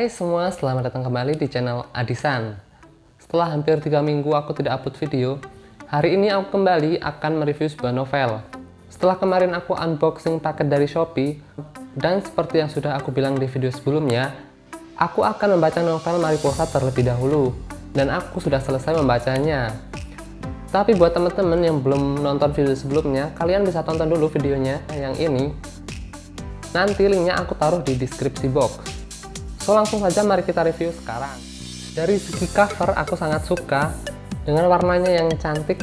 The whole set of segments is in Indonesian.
Hai semua, selamat datang kembali di channel Adisan. Setelah hampir 3 minggu aku tidak upload video, hari ini aku kembali akan mereview sebuah novel. Setelah kemarin aku unboxing paket dari Shopee, dan seperti yang sudah aku bilang di video sebelumnya, aku akan membaca novel Mariposa terlebih dahulu, dan aku sudah selesai membacanya. Tapi buat teman-teman yang belum nonton video sebelumnya, kalian bisa tonton dulu videonya yang ini. Nanti linknya aku taruh di deskripsi box. So langsung saja mari kita review sekarang. Dari segi cover aku sangat suka dengan warnanya yang cantik.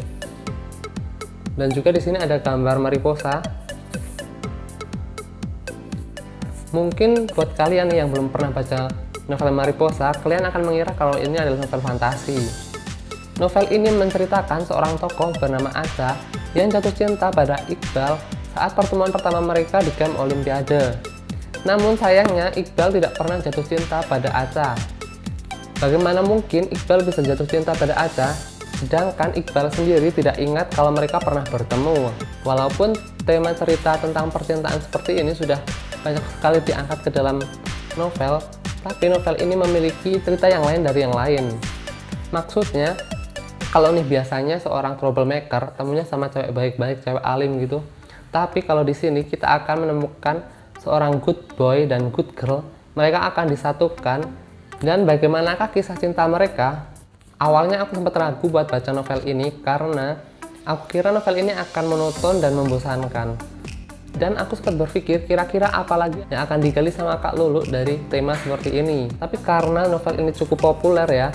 Dan juga di sini ada gambar mariposa. Mungkin buat kalian yang belum pernah baca novel Mariposa, kalian akan mengira kalau ini adalah novel fantasi. Novel ini menceritakan seorang tokoh bernama Acha yang jatuh cinta pada Iqbal saat pertemuan pertama mereka di camp Olimpiade. Namun sayangnya Iqbal tidak pernah jatuh cinta pada Acha. Bagaimana mungkin Iqbal bisa jatuh cinta pada Acha, sedangkan Iqbal sendiri tidak ingat kalau mereka pernah bertemu. Walaupun tema cerita tentang percintaan seperti ini sudah banyak sekali diangkat ke dalam novel, tapi novel ini memiliki cerita yang lain dari yang lain. Maksudnya, kalau nih biasanya seorang troublemaker temunya sama cewek baik-baik, cewek alim gitu. Tapi kalau di sini kita akan menemukan seorang good boy dan good girl, mereka akan disatukan. Dan bagaimanakah kisah cinta mereka? Awalnya aku sempat ragu buat baca novel ini karena aku kira novel ini akan monoton dan membosankan. Dan aku sempat berpikir kira-kira apa lagi yang akan digali sama Kak Lulu dari tema seperti ini. Tapi karena novel ini cukup populer ya,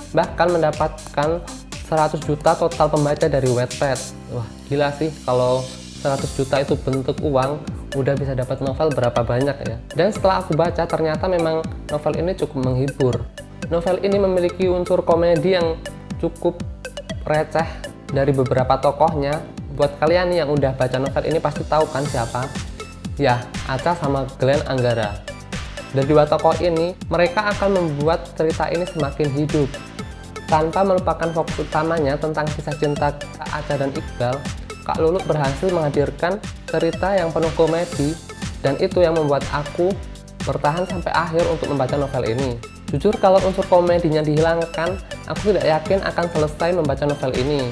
bahkan mendapatkan 100 juta total pembaca dari Wattpad. Wah gila sih, kalau 100 juta itu bentuk uang, udah bisa dapat novel berapa banyak ya. Dan setelah aku baca, ternyata memang novel ini cukup menghibur. Novel ini memiliki unsur komedi yang cukup receh dari beberapa tokohnya. Buat kalian yang udah baca novel ini pasti tahu kan siapa? Ya, Acha sama Glenn Anggara. Dari dua tokoh ini, mereka akan membuat cerita ini semakin hidup. Tanpa melupakan fokus utamanya tentang kisah cinta Acha dan Iqbal, Kak Lulu berhasil menghadirkan cerita yang penuh komedi, dan itu yang membuat aku bertahan sampai akhir untuk membaca novel ini. Jujur kalau unsur komedinya dihilangkan, aku tidak yakin akan selesai membaca novel ini.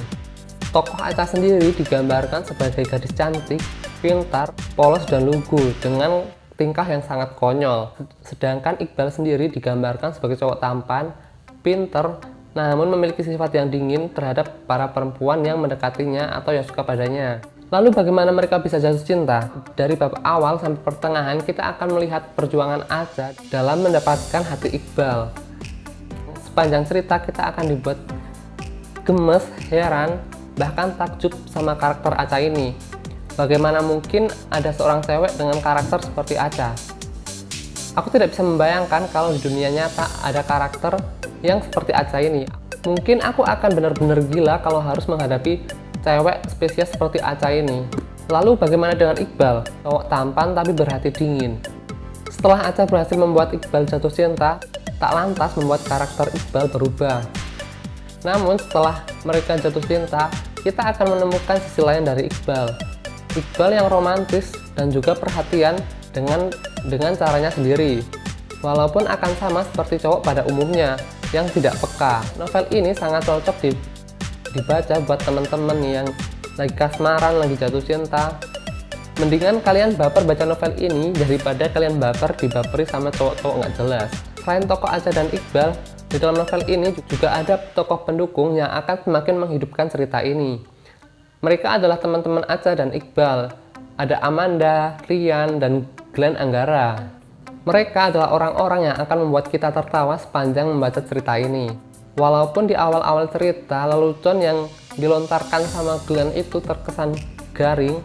Tokoh Acha sendiri digambarkan sebagai gadis cantik, pintar, polos, dan lugu dengan tingkah yang sangat konyol. Sedangkan Iqbal sendiri digambarkan sebagai cowok tampan, pintar, namun memiliki sifat yang dingin terhadap para perempuan yang mendekatinya atau yang suka padanya. Lalu bagaimana mereka bisa jatuh cinta? Dari bab awal sampai pertengahan kita akan melihat perjuangan Acha dalam mendapatkan hati Iqbal. Sepanjang cerita kita akan dibuat gemes, heran, bahkan takjub sama karakter Acha ini. Bagaimana mungkin ada seorang cewek dengan karakter seperti Acha? Aku tidak bisa membayangkan kalau di dunia nyata ada karakter yang seperti Acha ini. Mungkin aku akan benar-benar gila kalau harus menghadapi cewek spesies seperti Acha ini. Lalu bagaimana dengan Iqbal? Cowok tampan tapi berhati dingin. Setelah Acha berhasil membuat Iqbal jatuh cinta, tak lantas membuat karakter Iqbal berubah. Namun setelah mereka jatuh cinta, kita akan menemukan sisi lain dari Iqbal. Iqbal yang romantis dan juga perhatian dengan caranya sendiri. Walaupun akan sama seperti cowok pada umumnya yang tidak peka. Novel ini sangat cocok dibaca buat teman-teman yang lagi kasmaran, lagi jatuh cinta. Mendingan kalian baper baca novel ini daripada kalian baper dibaperi sama cowok-cowok nggak jelas. Selain tokoh Acha dan Iqbal, di dalam novel ini juga ada tokoh pendukung yang akan semakin menghidupkan cerita ini. Mereka adalah teman-teman Acha dan Iqbal. Ada Amanda, Rian, dan Glenn Anggara. Mereka adalah orang-orang yang akan membuat kita tertawa sepanjang membaca cerita ini. Walaupun di awal-awal cerita, lelucon yang dilontarkan sama Glenn itu terkesan garing,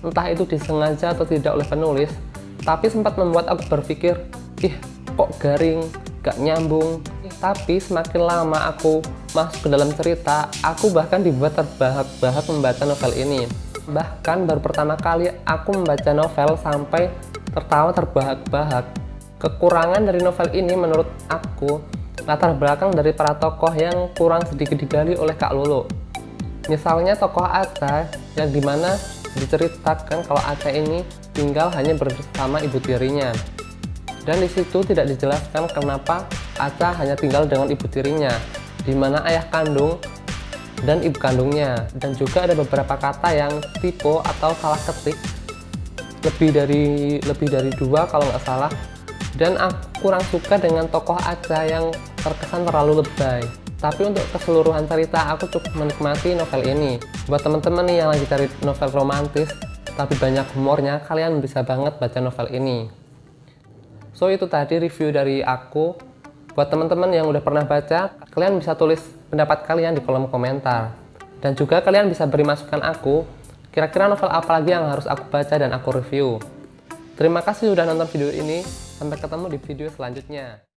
entah itu disengaja atau tidak oleh penulis, tapi sempat membuat aku berpikir, ih kok garing, gak nyambung. Tapi semakin lama aku masuk ke dalam cerita, aku bahkan dibuat terbahak-bahak membaca novel ini. Bahkan baru pertama kali aku membaca novel sampai tertawa terbahak-bahak. Kekurangan dari novel ini menurut aku latar belakang dari para tokoh yang kurang sedikit digali oleh Kak Lulu. Misalnya tokoh Acha yang dimana diceritakan kalau Acha ini tinggal hanya bersama ibu tirinya. Dan di situ tidak dijelaskan kenapa Acha hanya tinggal dengan ibu tirinya, di mana ayah kandung dan ibu kandungnya. Dan juga ada beberapa kata yang typo atau salah ketik, lebih dari dua kalau nggak salah. Dan aku kurang suka dengan tokoh Acha yang terkesan terlalu lebay. Tapi untuk keseluruhan cerita aku cukup menikmati novel ini. Buat teman-teman nih yang lagi cari novel romantis tapi banyak humornya, kalian bisa banget baca novel ini. So itu tadi review dari aku. Buat teman-teman yang udah pernah baca, kalian bisa tulis pendapat kalian di kolom komentar. Dan juga kalian bisa beri masukan aku, kira-kira novel apa lagi yang harus aku baca dan aku review. Terima kasih sudah nonton video ini, sampai ketemu di video selanjutnya.